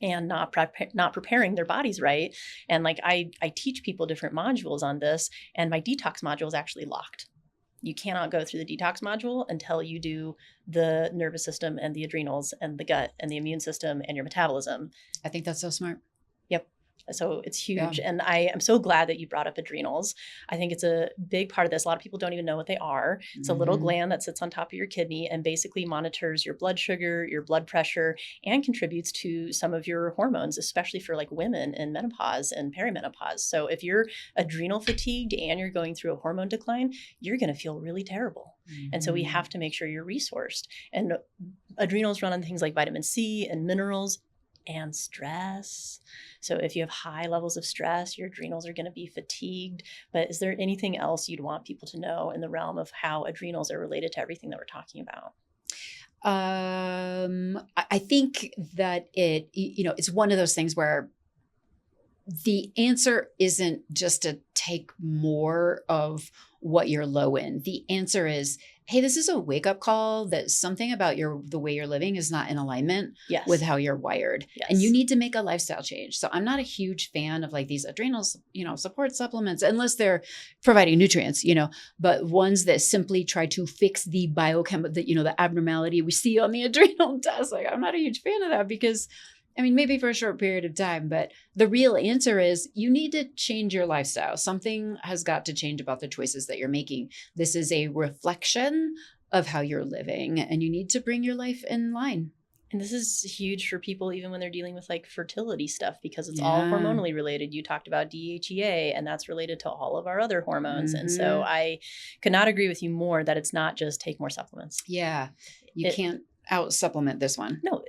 and not preparing their bodies right. And like I teach people different modules on this, and my detox module is actually locked. You cannot go through the detox module until you do the nervous system and the adrenals and the gut and the immune system and your metabolism. I think that's so smart. Yep. So it's huge. Yeah. And I am so glad that you brought up adrenals. I think it's a big part of this. A lot of people don't even know what they are. It's a little gland that sits on top of your kidney and basically monitors your blood sugar, your blood pressure, and contributes to some of your hormones, especially for like women in menopause and perimenopause. So if you're adrenal fatigued and you're going through a hormone decline, you're going to feel really terrible. And so we have to make sure you're resourced. And adrenals run on things like vitamin C and minerals and stress. So if you have high levels of stress, your adrenals are going to be fatigued. But is there anything else you'd want people to know in the realm of how adrenals are related to everything that we're talking about? I think that it's one of those things where the answer isn't just to take more of what you're low in. The answer is, hey, this is a wake-up call that something about the way you're living is not in alignment with how you're wired. Yes. And you need to make a lifestyle change. So I'm not a huge fan of like these adrenals, support supplements, unless they're providing nutrients, but ones that simply try to fix the biochemical, the abnormality we see on the adrenal test. Like, I'm not a huge fan of that because maybe for a short period of time, but the real answer is you need to change your lifestyle. Something has got to change about the choices that you're making. This is a reflection of how you're living, and you need to bring your life in line. And this is huge for people even when they're dealing with like fertility stuff, because it's all hormonally related. You talked about DHEA, and that's related to all of our other hormones. And so I could not agree with you more that it's not just take more supplements. Yeah. You can't out supplement this one. No,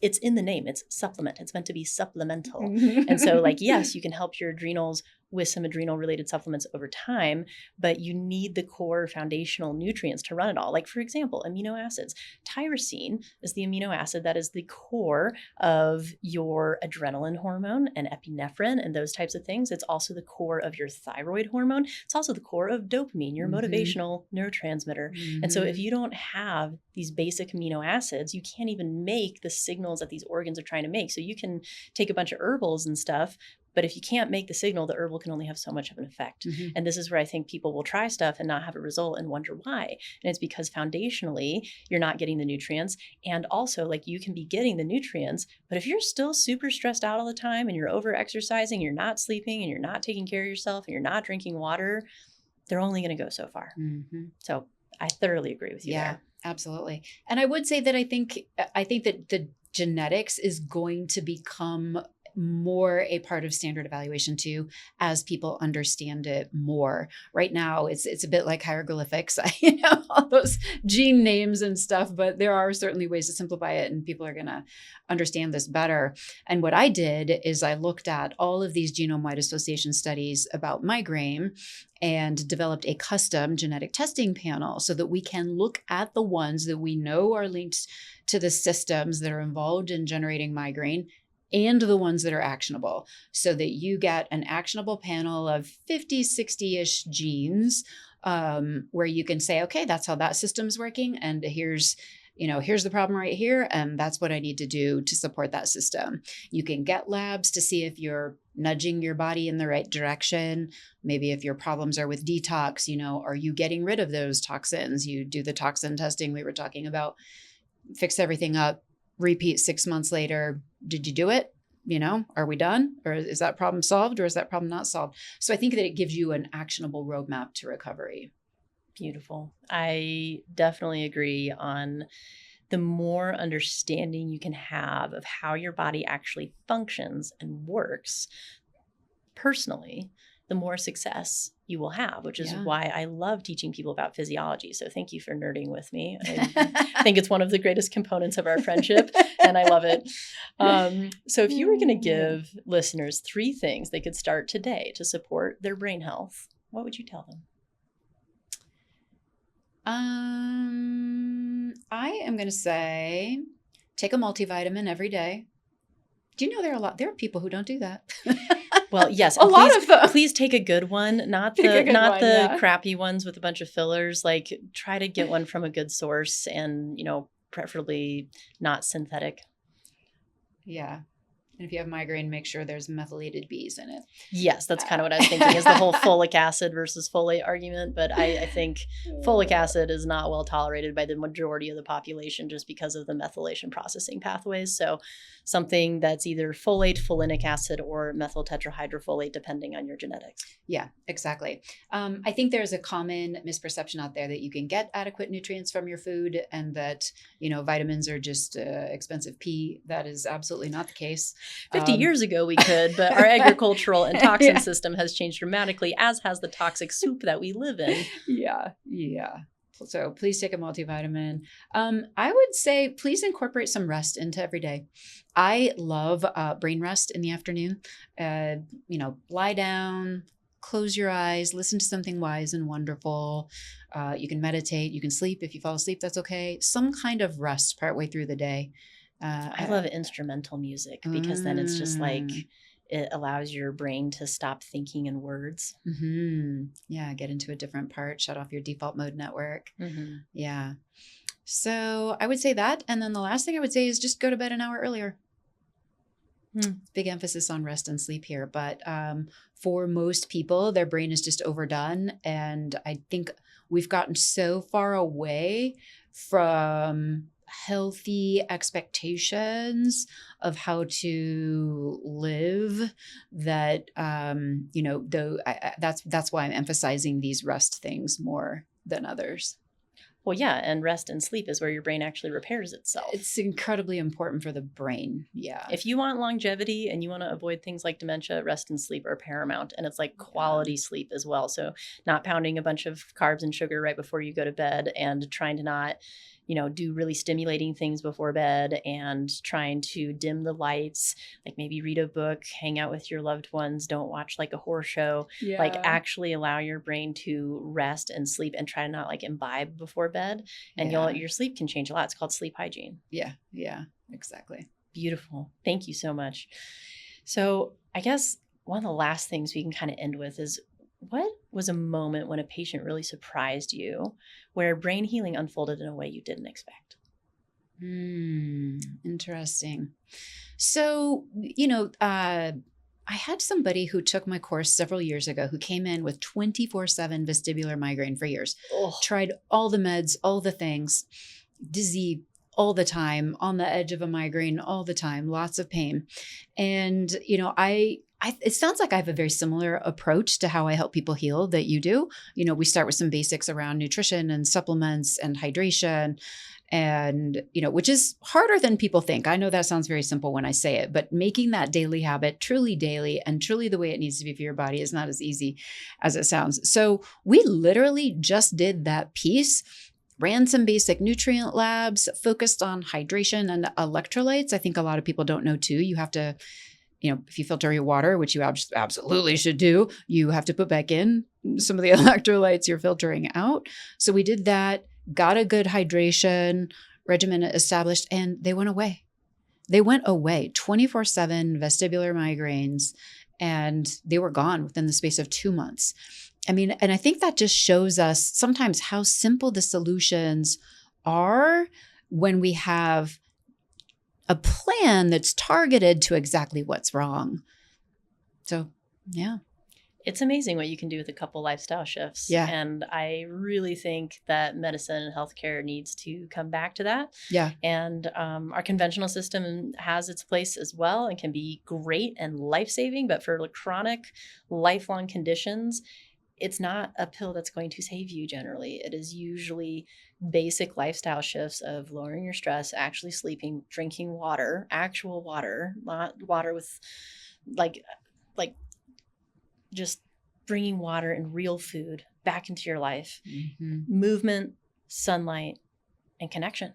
it's in the name. It's supplement. It's meant to be supplemental. And so like, yes, you can help your adrenals with some adrenal related supplements over time, but you need the core foundational nutrients to run it all. Like for example, amino acids. Tyrosine is the amino acid that is the core of your adrenaline hormone and epinephrine and those types of things. It's also the core of your thyroid hormone. It's also the core of dopamine, your motivational neurotransmitter. And so if you don't have these basic amino acids, you can't even make the signals that these organs are trying to make. So you can take a bunch of herbals and stuff, but if you can't make the signal, the herbal can only have so much of an effect. And this is where I think people will try stuff and not have a result and wonder why. And it's because foundationally, you're not getting the nutrients. And also, like, you can be getting the nutrients, but if you're still super stressed out all the time and you're over exercising, you're not sleeping and you're not taking care of yourself and you're not drinking water, they're only going to go so far. So I thoroughly agree with you there. Absolutely. And I would say that I think that the genetics is going to become more a part of standard evaluation too, as people understand it more. Right now, it's a bit like hieroglyphics, all those gene names and stuff, but there are certainly ways to simplify it, and people are going to understand this better. And what I did is I looked at all of these genome-wide association studies about migraine and developed a custom genetic testing panel so that we can look at the ones that we know are linked to the systems that are involved in generating migraine and the ones that are actionable, so that you get an actionable panel of 50, 60-ish genes, where you can say, okay, that's how that system's working. And here's the problem right here. And that's what I need to do to support that system. You can get labs to see if you're nudging your body in the right direction. Maybe if your problems are with detox, are you getting rid of those toxins? You do the toxin testing we were talking about, fix everything up, repeat 6 months later. Did you do it? Are we done? Or is that problem solved, or is that problem not solved? So I think that it gives you an actionable roadmap to recovery. Beautiful. I definitely agree on the more understanding you can have of how your body actually functions and works personally, the more success you will have, which is why I love teaching people about physiology. So thank you for nerding with me. I think it's one of the greatest components of our friendship, and I love it. So if you were going to give listeners 3 things they could start today to support their brain health, what would you tell them? I am going to say, take a multivitamin every day. Do you know there are people who don't do that? Well, yes, a lot of them. Please take a good one, not the crappy ones with a bunch of fillers. Like, try to get one from a good source, and preferably not synthetic. Yeah. And if you have migraine, make sure there's methylated Bs in it. Yes, that's kind of what I was thinking, is the whole folic acid versus folate argument. But I think folic acid is not well tolerated by the majority of the population just because of the methylation processing pathways. So something that's either folate, folinic acid, or methyl tetrahydrofolate, depending on your genetics. Yeah, exactly. I think there's a common misperception out there that you can get adequate nutrients from your food, and that, vitamins are just expensive pee. That is absolutely not the case. 50 years ago we could, but our agricultural and toxin system has changed dramatically, as has the toxic soup that we live in. Yeah. So please take a multivitamin. I would say please incorporate some rest into every day. I love brain rest in the afternoon. Lie down, close your eyes, listen to something wise and wonderful. You can meditate, you can sleep. If you fall asleep, that's okay. Some kind of rest partway through the day. I love instrumental music, because then it's just like, it allows your brain to stop thinking in words. Mm-hmm. Yeah, get into a different part, shut off your default mode network. Mm-hmm. Yeah. So I would say that. And then the last thing I would say is just go to bed an hour earlier. Big emphasis on rest and sleep here. But for most people, their brain is just overdone. And I think we've gotten so far away from healthy expectations of how to live that, that's why I'm emphasizing these rest things more than others. Well, yeah. And rest and sleep is where your brain actually repairs itself. It's incredibly important for the brain. Yeah. If you want longevity and you want to avoid things like dementia, rest and sleep are paramount. And it's like quality sleep as well. So not pounding a bunch of carbs and sugar right before you go to bed, and trying to not, do really stimulating things before bed, and trying to dim the lights, like maybe read a book, hang out with your loved ones, don't watch like a horror show, like actually allow your brain to rest and sleep, and try to not like imbibe before bed, and your sleep can change a lot. It's called sleep hygiene. Yeah, exactly. Beautiful. Thank you so much. So I guess one of the last things we can kind of end with is, what was a moment when a patient really surprised you, where brain healing unfolded in a way you didn't expect? Interesting. So, I had somebody who took my course several years ago who came in with 24/7 vestibular migraine for years. Tried all the meds, all the things, dizzy all the time, on the edge of a migraine all the time, lots of pain. And, it sounds like I have a very similar approach to how I help people heal that you do. We start with some basics around nutrition and supplements and hydration, and, which is harder than people think. I know that sounds very simple when I say it, but making that daily habit truly daily and truly the way it needs to be for your body is not as easy as it sounds. So we literally just did that piece, ran some basic nutrient labs, focused on hydration and electrolytes. I think a lot of people don't know too. You have to, if you filter your water, which you absolutely should do, you have to put back in some of the electrolytes you're filtering out. So we did that, got a good hydration regimen established, and they went away. They went away, 24/7 vestibular migraines, and they were gone within the space of 2 months. I mean, and I think that just shows us sometimes how simple the solutions are when we have a plan that's targeted to exactly what's wrong. So, yeah. It's amazing what you can do with a couple lifestyle shifts. Yeah. And I really think that medicine and healthcare needs to come back to that. Yeah. And our conventional system has its place as well and can be great and life-saving. But for chronic, lifelong conditions, it's not a pill that's going to save you generally. It is usually basic lifestyle shifts of lowering your stress, actually sleeping, drinking water, actual water, not water with like just bringing water and real food back into your life. Mm-hmm. Movement, sunlight, and connection.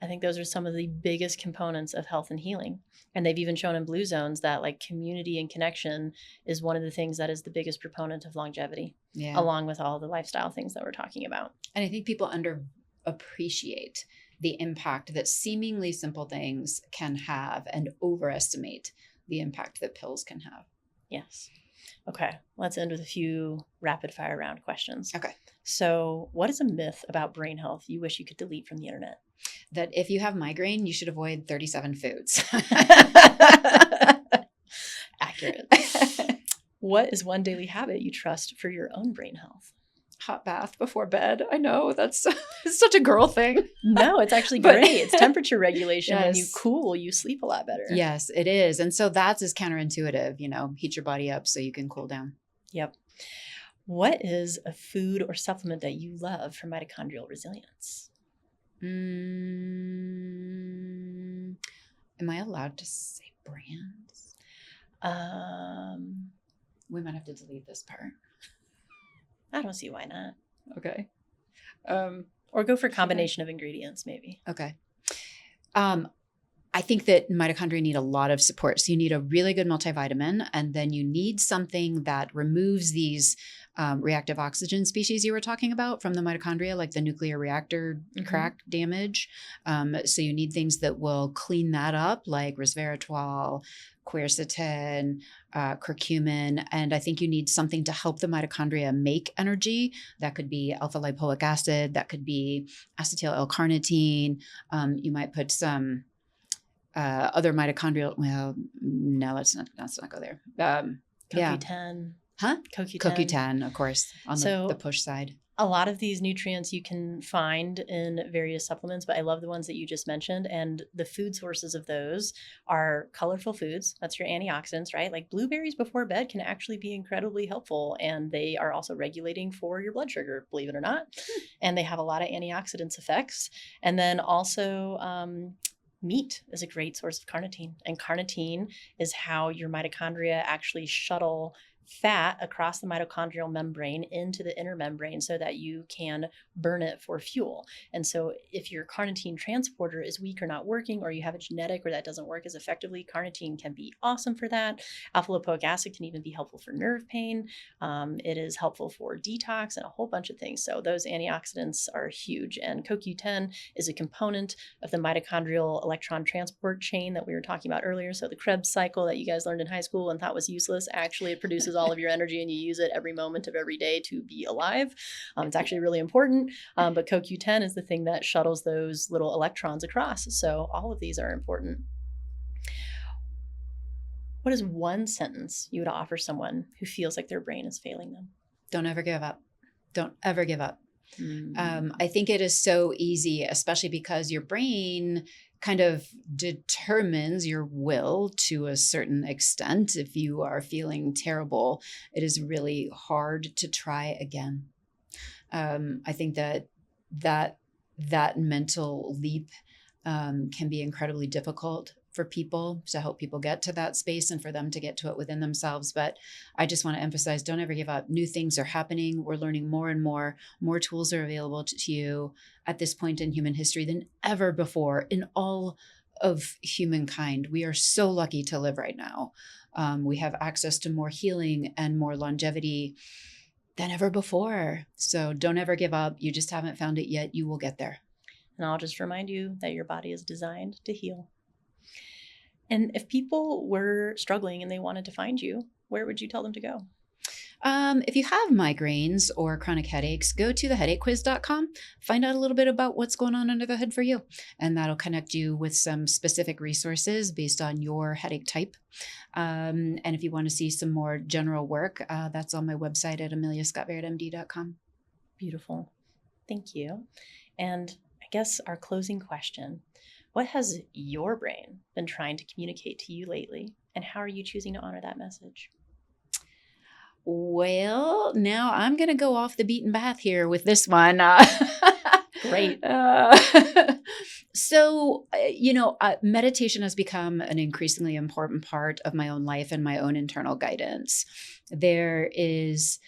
I think those are some of the biggest components of health and healing. And they've even shown in blue zones that community and connection is one of the things that is the biggest proponent of longevity, along with all the lifestyle things that we're talking about. And I think people underappreciate the impact that seemingly simple things can have and overestimate the impact that pills can have. Yes. Okay, let's end with a few rapid fire round questions. Okay. So what is a myth about brain health you wish you could delete from the internet? That if you have migraine, you should avoid 37 foods. Accurate. What is one daily habit you trust for your own brain health? Hot bath before bed. I know it's such a girl thing. No, it's actually great. It's temperature regulation. Yes. When you cool, you sleep a lot better. Yes, it is. And so that's as counterintuitive, heat your body up so you can cool down. Yep. What is a food or supplement that you love for mitochondrial resilience? Am I allowed to say brands? We might have to delete this part. I don't see why not. Okay. Or go for a combination of ingredients, maybe. Okay. I think that mitochondria need a lot of support. So you need a really good multivitamin, and then you need something that removes these reactive oxygen species you were talking about from the mitochondria, like the nuclear reactor crack damage. So you need things that will clean that up, like resveratrol, quercetin, curcumin. And I think you need something to help the mitochondria make energy. That could be alpha lipoic acid. That could be acetyl L-carnitine. You might put some other mitochondrial. Well, no, let's not go there. CoQ10. Huh? CoQ10, of course, on the push side. A lot of these nutrients you can find in various supplements, but I love the ones that you just mentioned. And the food sources of those are colorful foods. That's your antioxidants, right? Like blueberries before bed can actually be incredibly helpful. And they are also regulating for your blood sugar, believe it or not. And they have a lot of antioxidants effects. And then also, meat is a great source of carnitine. And carnitine is how your mitochondria actually shuttle fat across the mitochondrial membrane into the inner membrane so that you can burn it for fuel. And so if your carnitine transporter is weak or not working, or you have a genetic where that doesn't work as effectively, carnitine can be awesome for that. Alpha lipoic acid can even be helpful for nerve pain. It is helpful for detox and a whole bunch of things. So those antioxidants are huge. And CoQ10 is a component of the mitochondrial electron transport chain that we were talking about earlier. So the Krebs cycle that you guys learned in high school and thought was useless, actually it produces all of your energy and you use it every moment of every day to be alive. It's actually really important, but CoQ10 is the thing that shuttles those little electrons across. So all of these are important. What is one sentence you would offer someone who feels like their brain is failing them? Don't ever give up. Don't ever give up. I think it is so easy, especially because your brain kind of determines your will to a certain extent. If you are feeling terrible, it is really hard to try again. I think that mental leap can be incredibly difficult for people, to help people get to that space and for them to get to it within themselves. But I just want to emphasize, don't ever give up. New things are happening. We're learning more and more. More tools are available to you at this point in human history than ever before in all of humankind. We are so lucky to live right now. We have access to more healing and more longevity than ever before. So don't ever give up. You just haven't found it yet. You will get there. And I'll just remind you that your body is designed to heal. And if people were struggling and they wanted to find you, where would you tell them to go? If you have migraines or chronic headaches, go to theheadachequiz.com, find out a little bit about what's going on under the hood for you. And that'll connect you with some specific resources based on your headache type. And if you want to see some more general work, that's on my website at ameliascottbarrettmd.com. Beautiful. Thank you. And I guess our closing question, what has your brain been trying to communicate to you lately? And how are you choosing to honor that message? Well, now I'm going to go off the beaten path here with this one. Great. So, meditation has become an increasingly important part of my own life and my own internal guidance. There is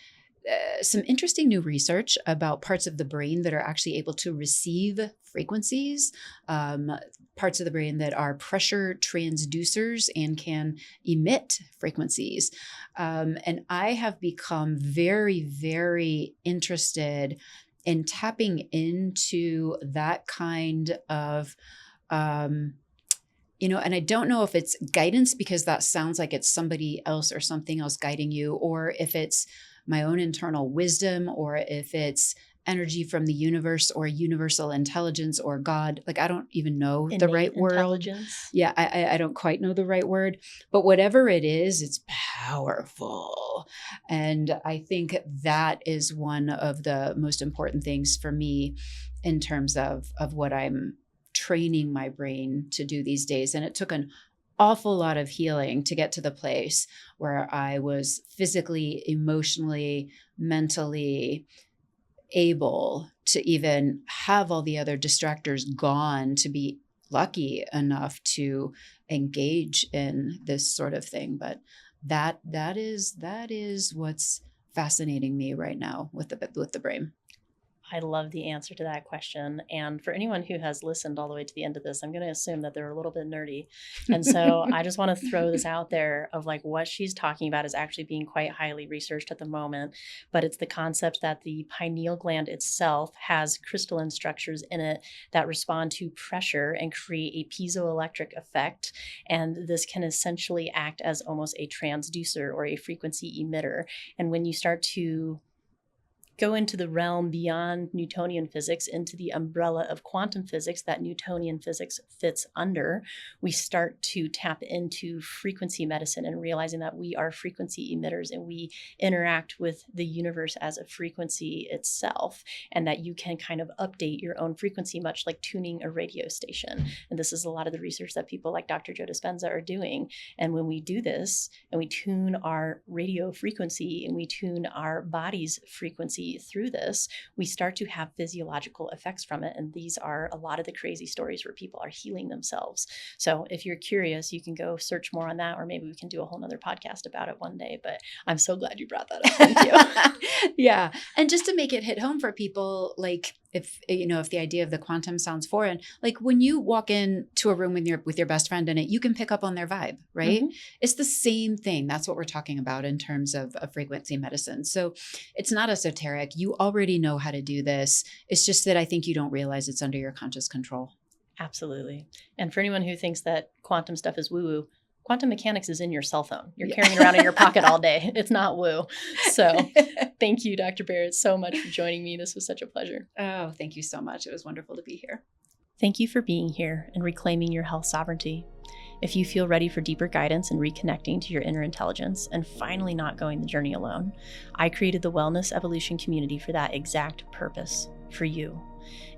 some interesting new research about parts of the brain that are actually able to receive frequencies, parts of the brain that are pressure transducers and can emit frequencies. And I have become very, very interested in tapping into that kind of, and I don't know if it's guidance, because that sounds like it's somebody else or something else guiding you, or if it's my own internal wisdom, or if it's energy from the universe or universal intelligence or God. Like, I don't even know the right word. Intelligence. Yeah, I don't quite know the right word, but whatever it is, it's powerful. And I think that is one of the most important things for me in terms of what I'm training my brain to do these days. And it took an awful lot of healing to get to the place where I was physically, emotionally, mentally able to even have all the other distractors gone, to be lucky enough to engage in this sort of thing. But that is what's fascinating me right now with the brain. I love the answer to that question. And for anyone who has listened all the way to the end of this, I'm going to assume that they're a little bit nerdy. And so I just want to throw this out there of like what she's talking about is actually being quite highly researched at the moment. But it's the concept that the pineal gland itself has crystalline structures in it that respond to pressure and create a piezoelectric effect. And this can essentially act as almost a transducer or a frequency emitter. And when you start to go into the realm beyond Newtonian physics, into the umbrella of quantum physics that Newtonian physics fits under, we start to tap into frequency medicine and realizing that we are frequency emitters and we interact with the universe as a frequency itself, and that you can kind of update your own frequency, much like tuning a radio station. And this is a lot of the research that people like Dr. Joe Dispenza are doing. And when we do this and we tune our radio frequency and we tune our body's frequency through this, we start to have physiological effects from it. And these are a lot of the crazy stories where people are healing themselves. So if you're curious, you can go search more on that, or maybe we can do a whole nother podcast about it one day. But I'm so glad you brought that up. Thank you. Yeah. And just to make it hit home for people, like if the idea of the quantum sounds foreign, like when you walk into a room with your best friend in it, you can pick up on their vibe, right? Mm-hmm. It's the same thing. That's what we're talking about in terms of frequency medicine. So it's not esoteric. You already know how to do this. It's just that I think you don't realize it's under your conscious control. Absolutely. And for anyone who thinks that quantum stuff is woo-woo, quantum mechanics is in your cell phone. You're carrying it around in your pocket all day. It's not woo. So thank you, Dr. Barrett, so much for joining me. This was such a pleasure. Oh, thank you so much. It was wonderful to be here. Thank you for being here and reclaiming your health sovereignty. If you feel ready for deeper guidance and reconnecting to your inner intelligence and finally not going the journey alone, I created the Wellness Evolution community for that exact purpose, for you.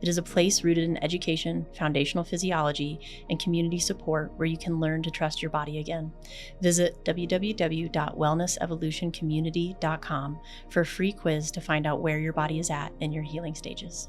It is a place rooted in education, foundational physiology, and community support where you can learn to trust your body again. Visit www.wellnessevolutioncommunity.com for a free quiz to find out where your body is at in your healing stages.